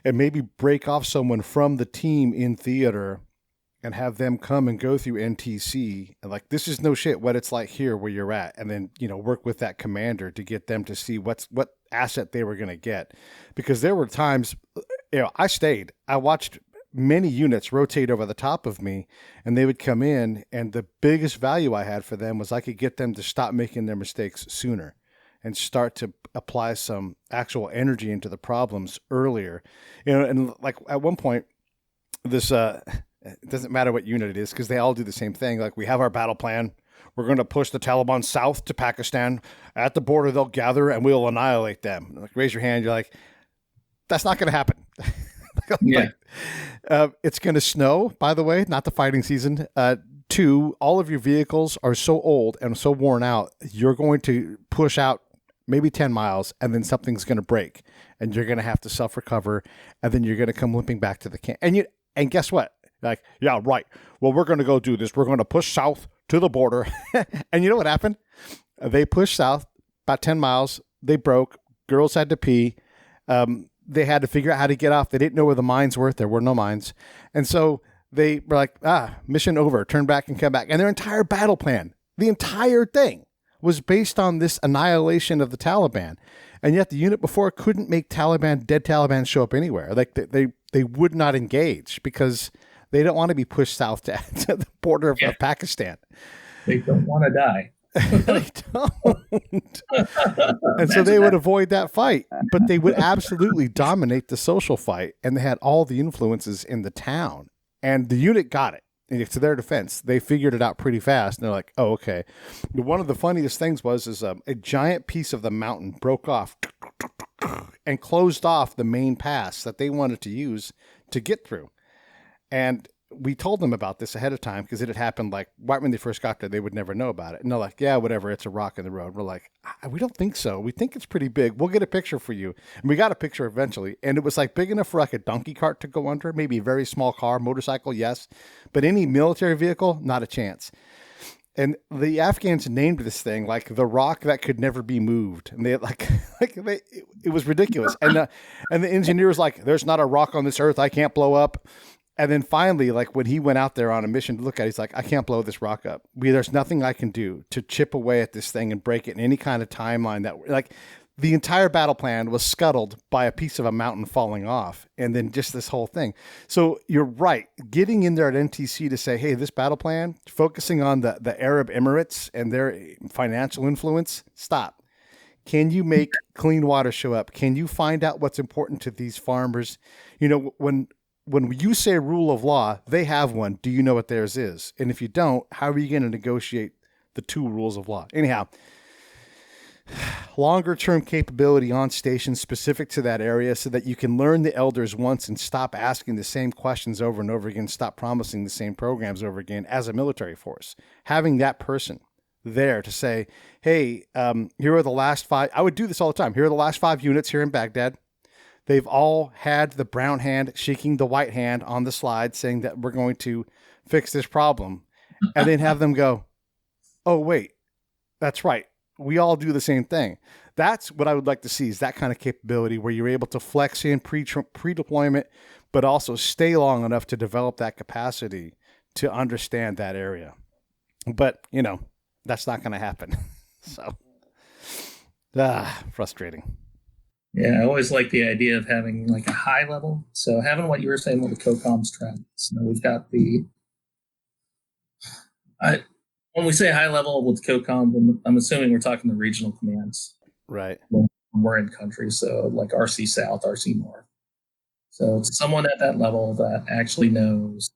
And maybe break off someone from the team in theater and have them come and go through NTC and like, this is no shit what it's like here where you're at. And then, work with that commander to get them to see what asset they were going to get. Because there were times, I watched many units rotate over the top of me and they would come in, and the biggest value I had for them was I could get them to stop making their mistakes sooner and start to apply some actual energy into the problems earlier. And like at one point, this It doesn't matter what unit it is because they all do the same thing. Like, we have our battle plan. We're going to push the Taliban south to Pakistan. At the border, they'll gather and we'll annihilate them. Like, raise your hand. You're like, that's not going to happen. Yeah. It's going to snow, by the way, not the fighting season. 2, all of your vehicles are so old and so worn out, you're going to push out maybe 10 miles and then something's going to break and you're going to have to self-recover and then you're going to come limping back to the camp. And guess what? Like, yeah, right. Well, we're going to go do this. We're going to push south to the border. And you know what happened? They pushed south about 10 miles. They broke. Girls had to pee. They had to figure out how to get off. They didn't know where the mines were. There were no mines. And so they were like, mission over, turn back and come back. And their entire battle plan, the entire thing, was based on this annihilation of the Taliban. And yet the unit before couldn't make dead Taliban show up anywhere. Like, they would not engage because they don't want to be pushed south to the border of Pakistan. They don't want to die. They don't. And so they would avoid that fight, but they would absolutely dominate the social fight. And they had all the influences in the town. And the unit got it. And to their defense, they figured it out pretty fast. And they're like, oh, okay. One of the funniest things was a giant piece of the mountain broke off and closed off the main pass that they wanted to use to get through. And we told them about this ahead of time because it had happened like right when they first got there. They would never know about it. And they're like, yeah, whatever. It's a rock in the road. We're like, we don't think so. We think it's pretty big. We'll get a picture for you. And we got a picture eventually. And it was like big enough for like a donkey cart to go under, maybe a very small car, motorcycle, yes. But any military vehicle, not a chance. And the Afghans named this thing like the rock that could never be moved. And they it was ridiculous. And the engineer was like, there's not a rock on this earth I can't blow up. And then finally, like when he went out there on a mission to look at it, he's like, I can't blow this rock up. There's nothing I can do to chip away at this thing and break it in any kind of timeline that, like, the entire battle plan was scuttled by a piece of a mountain falling off. And then just this whole thing. So you're right. Getting in there at NTC to say, hey, this battle plan, focusing on the Arab Emirates and their financial influence, stop. Can you make clean water show up? Can you find out what's important to these farmers? You know, when you say rule of law, they have one. Do you know what theirs is? And if you don't, how are you going to negotiate the 2 rules of law? Anyhow, longer term capability on station specific to that area so that you can learn the elders once and stop asking the same questions over and over again, stop promising the same programs over again as a military force. Having that person there to say, hey, here are the last 5. I would do this all the time. Here are the last 5 units here in Baghdad. They've all had the brown hand shaking the white hand on the slide saying that we're going to fix this problem. And then have them go, oh, wait, that's right. We all do the same thing. That's what I would like to see, is that kind of capability where you're able to flex in pre-deployment, but also stay long enough to develop that capacity to understand that area. But, you know, that's not going to happen. So, frustrating. Yeah, I always like the idea of having like a high level. So having what you were saying with the COCOMs trend. So we've got when we say high level with COCOM, I'm assuming we're talking the regional commands. Right. When we're in country. So like RC South, RC North. So it's someone at that level that actually knows,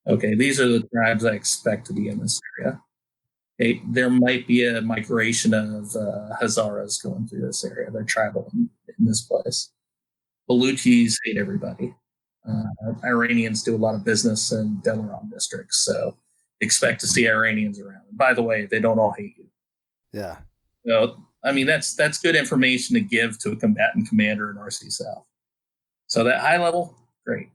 okay, these are the tribes I expect to be in this area. Okay, there might be a migration of Hazaras going through this area. They're tribal in this place. Baluchis hate everybody. Iranians do a lot of business in Delaram districts, so expect to see Iranians around. And by the way, they don't all hate you. Yeah. So, I mean, that's good information to give to a combatant commander in RC South. So that high level, great.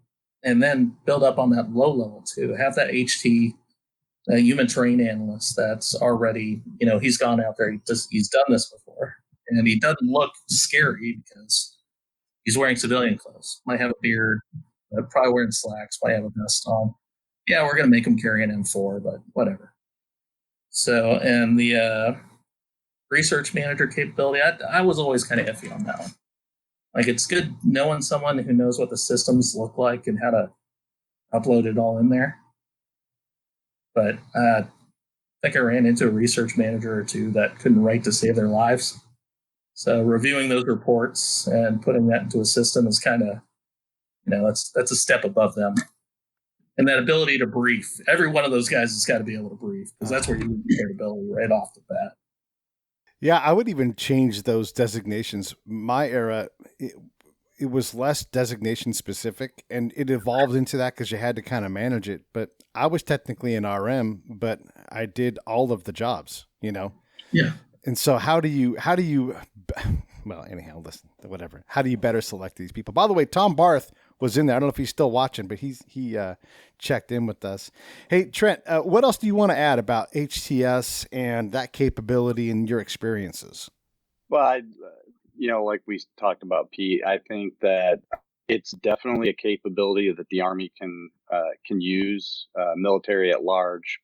And then build up on that low level too. Have that HT, a human terrain analyst that's already, you know, he's gone out there, he's done this before, and he doesn't look scary because he's wearing civilian clothes. Might have a beard, probably wearing slacks, might have a vest on. Yeah, we're going to make him carry an M4, but whatever. So, and the research manager capability, I was always kind of iffy on that one. Like, it's good knowing someone who knows what the systems look like and how to upload it all in there. But I think I ran into a research manager or two that couldn't write to save their lives. So reviewing those reports and putting that into a system is kind of, you know, that's a step above them. And that ability to brief. Every one of those guys has got to be able to brief, because that's where you lose your credibility right off the bat. Yeah, I would even change those designations. My era, it was less designation specific, and it evolved into that because you had to kind of manage it. But I was technically an RM, but I did all of the jobs, Yeah. And so how do you, well, anyhow, listen, whatever. How do you better select these people? By the way, Tom Barth was in there. I don't know if he's still watching, but he checked in with us. Hey, Trent, what else do you want to add about HTS and that capability and your experiences? Well, like we talked about, Pete, I think that it's definitely a capability that the Army can use, military at large.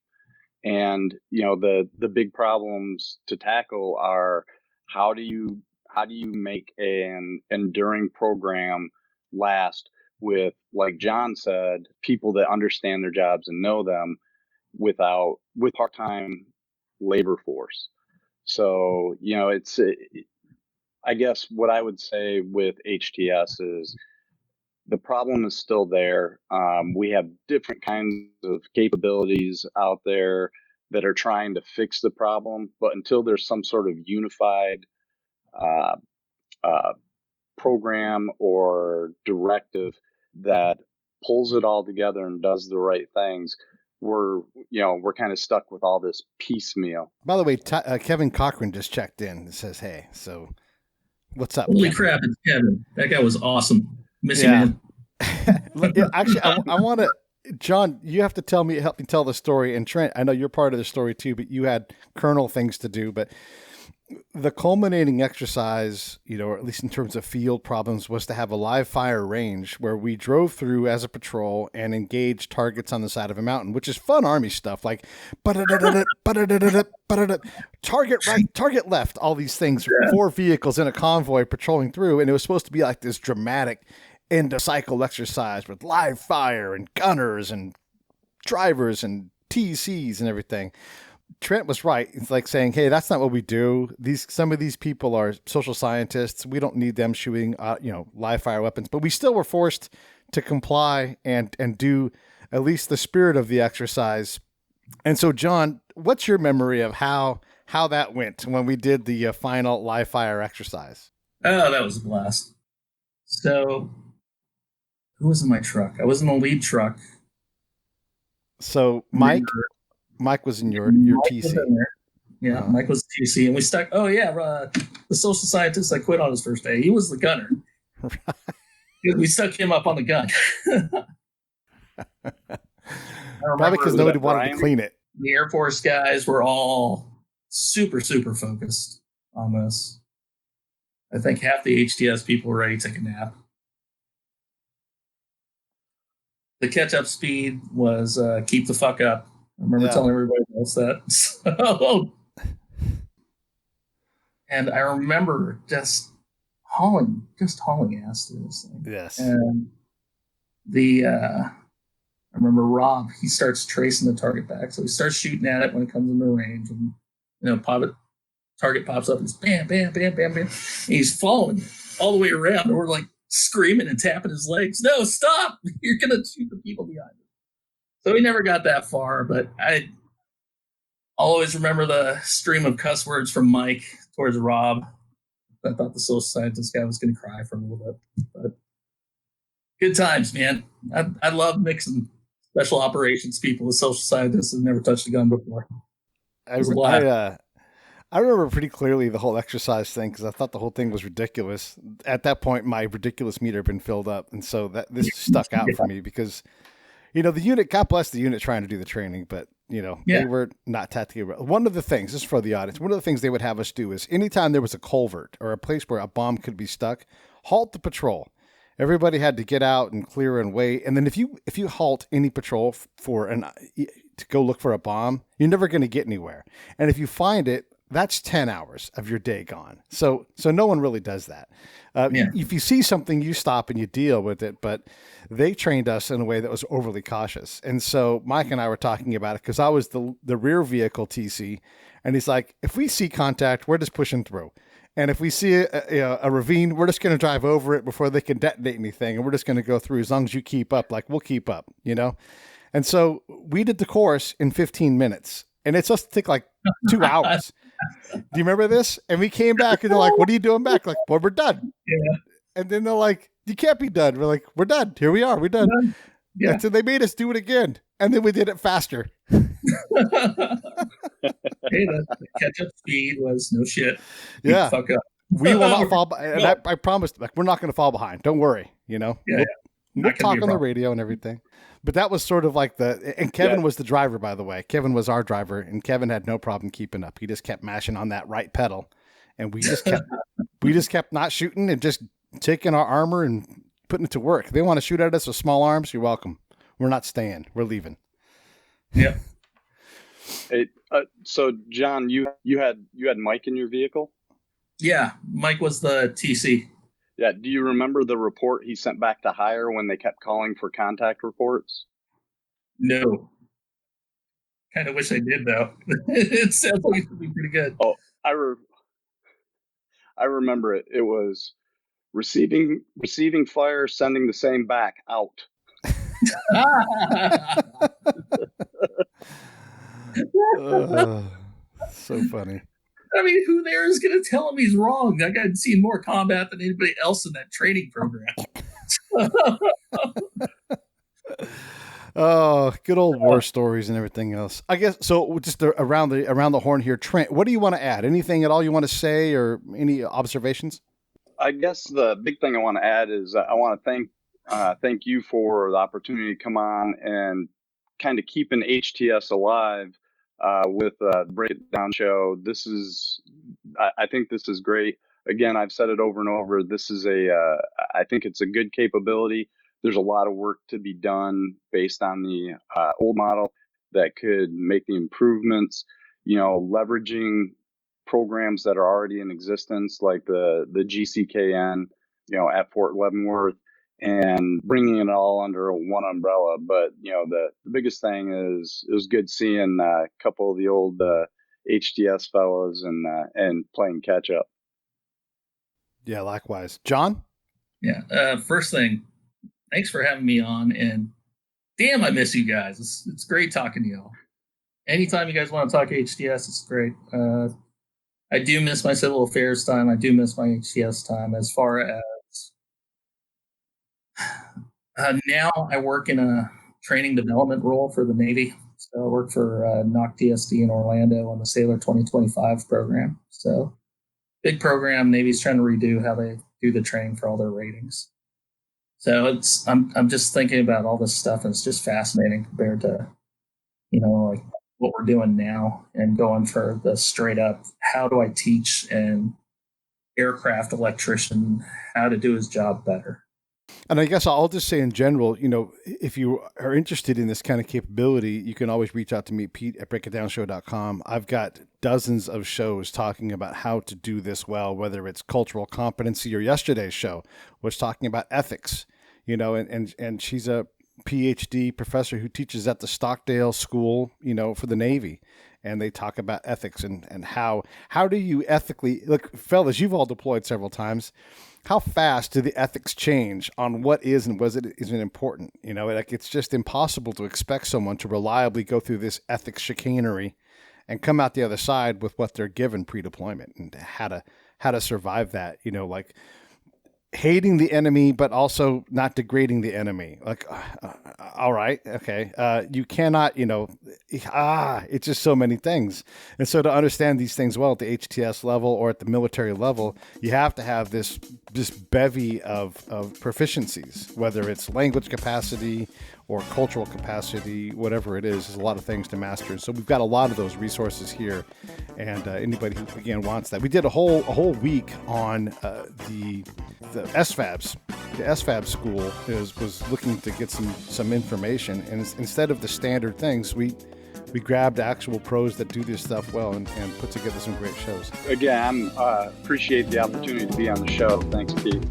And, the big problems to tackle are how do you make an enduring program last with, like John said, people that understand their jobs and know them with part-time labor force. So, I guess what I would say with HTS is the problem is still there. We have different kinds of capabilities out there that are trying to fix the problem, but until there's some sort of unified program or directive that pulls it all together and does the right things, we're kind of stuck with all this piecemeal. By the way, Kevin Cochran just checked in and says, hey, so what's up? Holy Kevin? crap, it's Kevin. That guy was awesome. Miss you, Yeah. man. Actually, I want to, John, you have to help me tell the story. And Trent, I know you're part of the story too, but you had colonel things to do. But the culminating exercise, or at least in terms of field problems, was to have a live fire range where we drove through as a patrol and engaged targets on the side of a mountain, which is fun Army stuff, like target right, target left, all these things, 4 vehicles in a convoy patrolling through. And it was supposed to be like this dramatic end of cycle exercise with live fire and gunners and drivers and TCs and everything. Trent was right. It's like saying, hey, that's not what we do. Some of these people are social scientists. We don't need them shooting, live fire weapons, but we still were forced to comply and do at least the spirit of the exercise. And so, John, what's your memory of how that went when we did the final live fire exercise? Oh, that was a blast. So who was in my truck? I was in the lead truck. So Mike was in your TC. Yeah, Mike was TC, and we stuck. Oh yeah, the social scientist I quit on his first day. He was the gunner. We stuck him up on the gun. Probably because nobody wanted to clean it. The Air Force guys were all super, super focused on this. I think half the HTS people were ready to take a nap. The catch-up speed was keep the fuck up. I remember telling everybody else that. So, and I remember just hauling ass through this thing. Yes. And I remember Rob, he starts tracing the target back. So he starts shooting at it when it comes into range. And, target pops up and it's bam, bam, bam, bam, bam. And he's following all the way around. And we're like screaming and tapping his legs. No, stop. You're going to shoot the people behind him. So we never got that far, but I'll always remember the stream of cuss words from Mike towards Rob. I thought the social scientist guy was going to cry for a little bit, but good times, man. I love mixing special operations people with social scientists who've never touched a gun before. I remember pretty clearly the whole exercise thing because I thought the whole thing was ridiculous. At that point, my ridiculous meter had been filled up, and so this stuck out for me because the unit, God bless the unit trying to do the training, but, they were not tactically. One of the things, just for the audience, one of the things they would have us do is anytime there was a culvert or a place where a bomb could be stuck, halt the patrol. Everybody had to get out and clear and wait. And then if you halt any patrol to go look for a bomb, you're never going to get anywhere. And if you find it, that's 10 hours of your day gone. So no one really does that. If you see something, you stop and you deal with it. But they trained us in a way that was overly cautious. And so Mike and I were talking about it because I was the rear vehicle TC. And he's like, if we see contact, we're just pushing through. And if we see a ravine, we're just going to drive over it before they can detonate anything. And we're just going to go through as long as you keep up, like we'll keep up, And so we did the course in 15 minutes, and it's supposed to take like 2 hours. Do you remember this? And we came back, and they're like, "What are you doing back?" Like, "Well, we're done." Yeah. And then they're like, "You can't be done." We're like, "We're done. Here we are. We're done." Yeah. And so they made us do it again, and then we did it faster. Hey, the catch-up speed was no shit. Yeah. Fuck up. We will not fall behind. And I promised, like, we're not going to fall behind. Don't worry. You know, Yeah, we'll talk on the radio and everything. But that was sort of like and Kevin was the driver, by the way. Kevin was our driver, and Kevin had no problem keeping up. He just kept mashing on that right pedal, and we just kept not shooting and just taking our armor and putting it to work. If they want to shoot at us with small arms, you're welcome. We're not staying. We're leaving. Yeah. Hey, so John, you had Mike in your vehicle? Yeah, Mike was the TC. Yeah. Do you remember the report he sent back to hire when they kept calling for contact reports? No. Kind of wish I did, though. It sounds like it would be pretty good. Oh, I remember it. It was receiving fire, sending the same back, out. So funny. I mean, who there is going to tell him he's wrong? That guy had seen more combat than anybody else in that training program. Oh, good old war stories and everything else. I guess so. Just around the horn here, Trent. What do you want to add? Anything at all you want to say, or any observations? I guess the big thing I want to add is I want to thank you for the opportunity to come on and kind of keeping HTS alive with the Break It Down show. I think this is great. Again, I've said it over and over. This is I think it's a good capability. There's a lot of work to be done based on the old model that could make the improvements, leveraging programs that are already in existence, like the GCKN, at Fort Leavenworth, and bringing it all under one umbrella. But, the biggest thing is it was good seeing a couple of the old HTS fellows and playing catch up. Yeah, likewise. John? Yeah. First thing, thanks for having me on, and damn, I miss you guys. It's great talking to y'all. Anytime you guys want to talk HTS, it's great. I do miss my civil affairs time. I do miss my HTS time. As far as now, I work in a training development role for the Navy. So I work for NOC DSD in Orlando on the Sailor 2025 program. So big program. Navy's trying to redo how they do the training for all their ratings. So I'm just thinking about all this stuff, and it's just fascinating compared to, like what we're doing now, and going for the straight up, how do I teach an aircraft electrician how to do his job better? And I guess I'll just say in general, if you are interested in this kind of capability, you can always reach out to me, Pete at breakitdownshow.com. I've got dozens of shows talking about how to do this well, whether it's cultural competency, or yesterday's show was talking about ethics, and she's a PhD professor who teaches at the Stockdale School, for the Navy. And they talk about ethics and how do you ethically, look, fellas, you've all deployed several times. How fast do the ethics change on what is and isn't important? It's just impossible to expect someone to reliably go through this ethics chicanery and come out the other side with what they're given pre-deployment, and how to survive that, like hating the enemy, but also not degrading the enemy. Like, all right, okay. You cannot, it's just so many things. And so to understand these things well at the HTS level or at the military level, you have to have this bevy of proficiencies, whether it's language capacity or cultural capacity, whatever it is. There's a lot of things to master. So we've got a lot of those resources here. And anybody who, again, wants that. We did a whole week on the SFABs. The SFAB school was looking to get some information. And instead of the standard things, we grabbed actual pros that do this stuff well and put together some great shows. Again, appreciate the opportunity to be on the show. Thanks, Pete.